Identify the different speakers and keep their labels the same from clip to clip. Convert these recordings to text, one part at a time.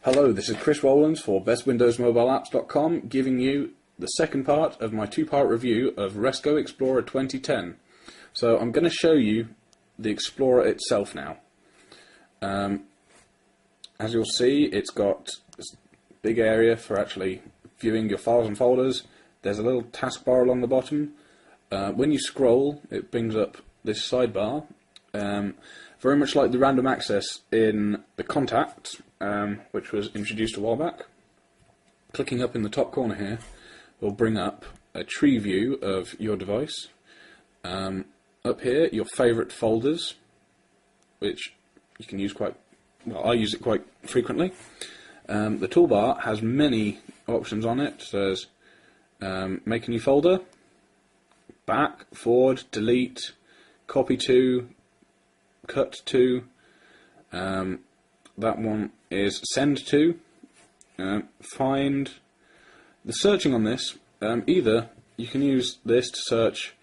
Speaker 1: Hello, this is Chris Rowlands for BestWindowsMobileApps.com giving you the second part of my two-part review of Resco Explorer 2010. So I'm going to show you the Explorer itself now. As you'll see, it's got this big area for actually viewing your files and folders. There's a little taskbar along the bottom. When you scroll, it brings up this sidebar. Very much like the random access in the Contacts, which was introduced a while back. Clicking up in the top corner here will bring up a tree view of your device. Up here, your favourite folders, which you can use quite well. I use it quite frequently. The toolbar has many options on it. There's make a new folder, back, forward, delete, copy to, cut to. That one is send to, find. The searching on this, either you can use this to search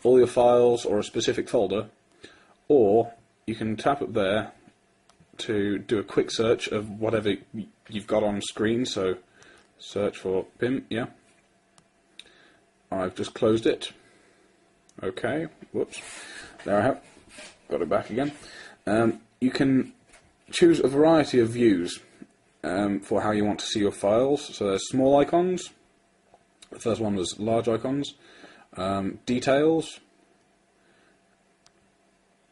Speaker 1: all your files or a specific folder, or you can tap up there to do a quick search of whatever you've got on screen. So search for PIM, yeah. I've just closed it. Okay, whoops. There I have. Got it back again. You can choose a variety of views for how you want to see your files. So there's small icons. The first one was large icons. Details,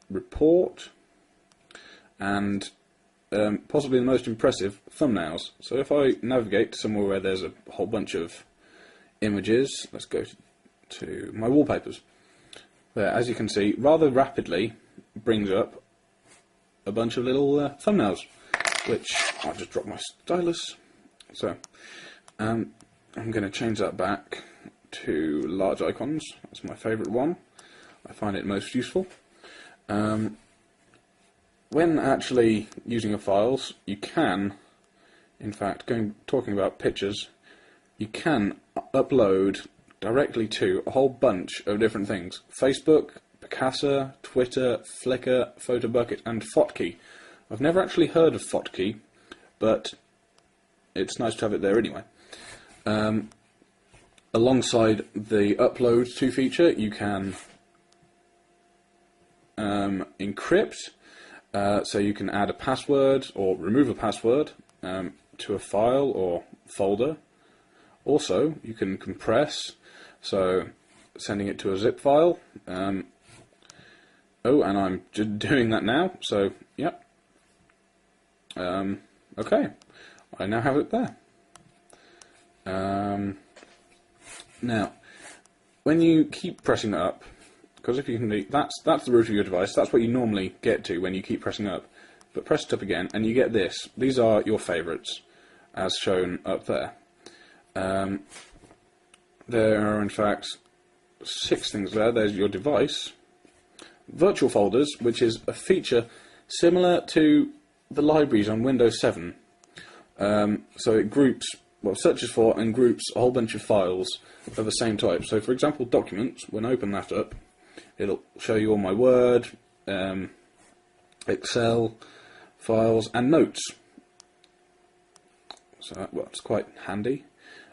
Speaker 1: report, and possibly the most impressive, thumbnails. So if I navigate to somewhere where there's a whole bunch of images, let's go to my wallpapers. There, as you can see, rather rapidly brings up a bunch of little thumbnails, which I'll just drop my stylus. So I'm going to change that back to large icons. That's my favourite one. I find it most useful. When actually using your files, you can, in fact, talking about pictures, you can upload directly to a whole bunch of different things. Facebook, Picasa, Twitter, Flickr, PhotoBucket, and Fotkey. I've never actually heard of Fotkey, but it's nice to have it there anyway. Alongside the upload to feature, you can encrypt, so you can add a password or remove a password to a file or folder. Also, you can compress, so sending it to a zip file. Oh, and I'm just doing that now, so, yep. Okay, I now have it there. Now, when you keep pressing that up, because if you can do, that's the root of your device, that's what you normally get to when you keep pressing up. But press it up again, and you get this. These are your favourites, as shown up there. There are, in fact, 6 things there. There's your device. Virtual folders, which is a feature similar to the libraries on Windows 7. So it groups, well, searches for and groups a whole bunch of files of the same type. So, for example, documents, when I open that up, it'll show you all my Word, Excel files, and notes. So, well, it's quite handy.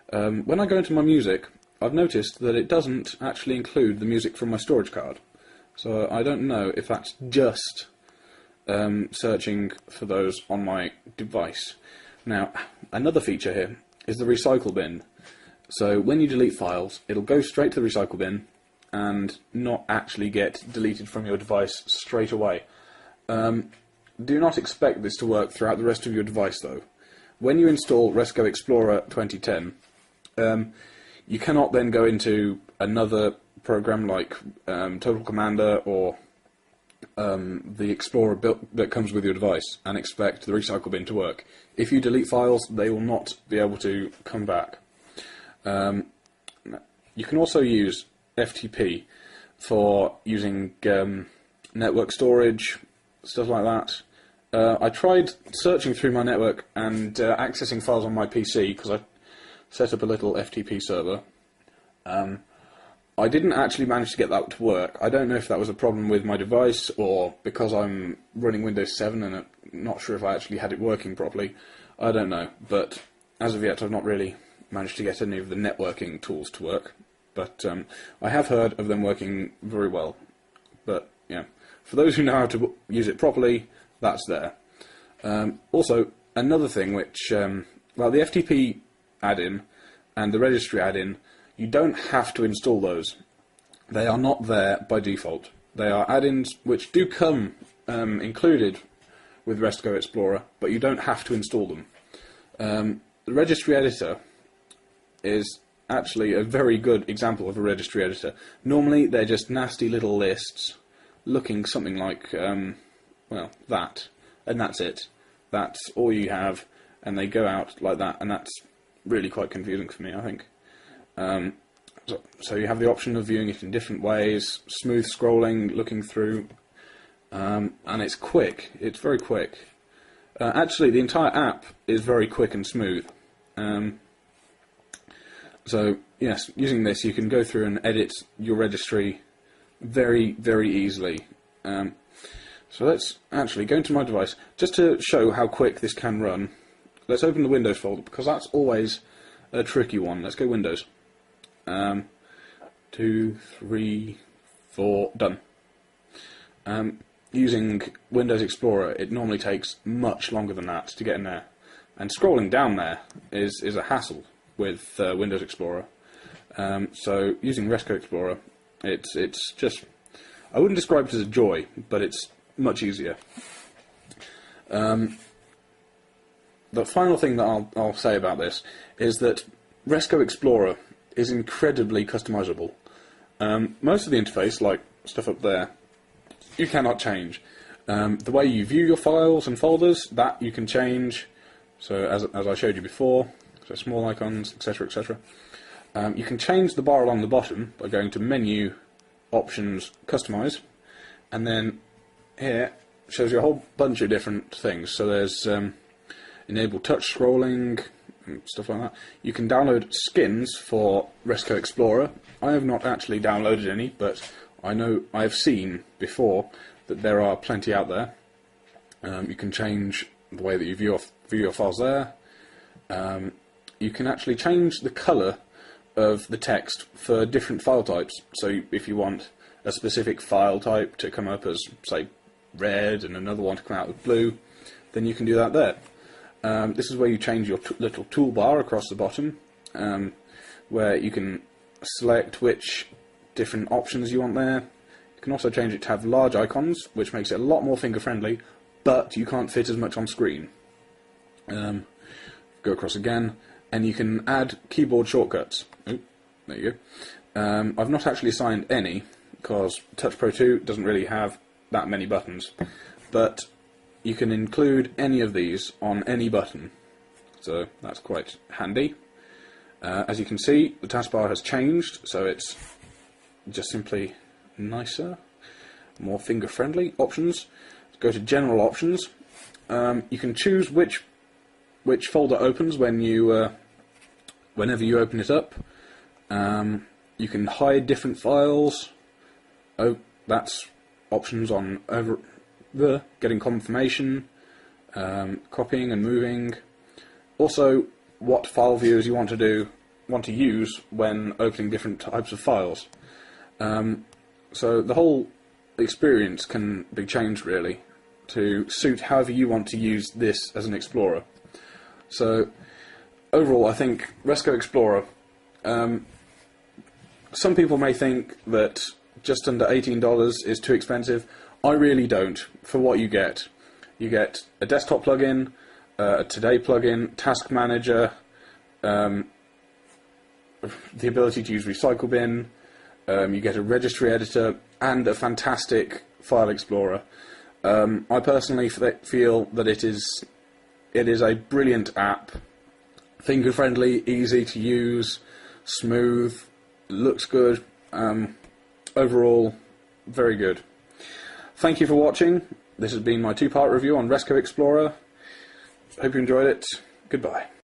Speaker 1: When I go into my music, I've noticed that it doesn't actually include the music from my storage card. So I don't know if that's just searching for those on my device. Now, another feature here is the recycle bin. So when you delete files, it'll go straight to the recycle bin and not actually get deleted from your device straight away. Do not expect this to work throughout the rest of your device, though. When you install Resco Explorer 2010, you cannot then go into another program like Total Commander or the Explorer that comes with your device and expect the recycle bin to work. If you delete files, they will not be able to come back. You can also use FTP for using network storage, stuff like that. I tried searching through my network and accessing files on my PC because I set up a little FTP server. I didn't actually manage to get that to work. I don't know if that was a problem with my device or because I'm running Windows 7 and I'm not sure if I actually had it working properly. I don't know, but as of yet I've not really managed to get any of the networking tools to work, but I have heard of them working very well. But yeah, for those who know how to use it properly, that's there. Also, another thing which, well, the FTP add-in and the registry add-in, you don't have to install those. They are not there by default. They are add-ins which do come included with Resco Explorer, but you don't have to install them. The registry editor is actually a very good example of a registry editor. Normally they're just nasty little lists looking something like, well, that, and that's it. That's all you have, and they go out like that, and that's really quite confusing for me, I think. So you have the option of viewing it in different ways, smooth scrolling, looking through, and it's quick. It's very quick. Actually, the entire app is very quick and smooth. So yes, using this you can go through and edit your registry very, very easily. So let's actually go into my device, just to show how quick this can run. Let's open the Windows folder, because that's always a tricky one. Let's go Windows. 2, 3, 4, done. Using Windows Explorer, it normally takes much longer than that to get in there. And scrolling down there is a hassle with Windows Explorer. So using Resco Explorer, it's just, I wouldn't describe it as a joy, but it's much easier. The final thing that I'll say about this is that Resco Explorer is incredibly customizable. Most of the interface, like stuff up there, you cannot change. The way you view your files and folders, that you can change. So as I showed you before, so small icons, etc., etc. You can change the bar along the bottom by going to Menu, Options, Customize, and then here shows you a whole bunch of different things. So there's Enable Touch Scrolling, and stuff like that. You can download skins for Resco Explorer. I have not actually downloaded any, but I know I've seen before that there are plenty out there. You can change the way that you view your files there. You can actually change the colour of the text for different file types. So if you want a specific file type to come up as, say, red and another one to come out with blue, then you can do that there. This is where you change your little toolbar across the bottom, where you can select which different options you want there. You can also change it to have large icons, which makes it a lot more finger friendly, but you can't fit as much on screen. Go across again, and you can add keyboard shortcuts. Oh, there you go. I've not actually assigned any, because Touch Pro 2 doesn't really have that many buttons, but you can include any of these on any button, so that's quite handy. As you can see, the taskbar has changed, so it's just simply nicer, more finger friendly. Options, go to General Options. You can choose which folder opens when you whenever you open it up. You can hide different files. Oh, that's options on getting confirmation, copying and moving. Also, what file viewers you want to use when opening different types of files. So the whole experience can be changed really to suit however you want to use this as an Explorer. So overall, I think Resco Explorer, some people may think that just under $18 is too expensive. I really don't. For what you get a desktop plugin, a Today plugin, Task Manager, the ability to use Recycle Bin, you get a registry editor, and a fantastic file explorer. I personally feel that it is a brilliant app, finger friendly, easy to use, smooth, looks good. Overall, very good. Thank you for watching. This has been my two-part review on Resco Explorer. Hope you enjoyed it. Goodbye.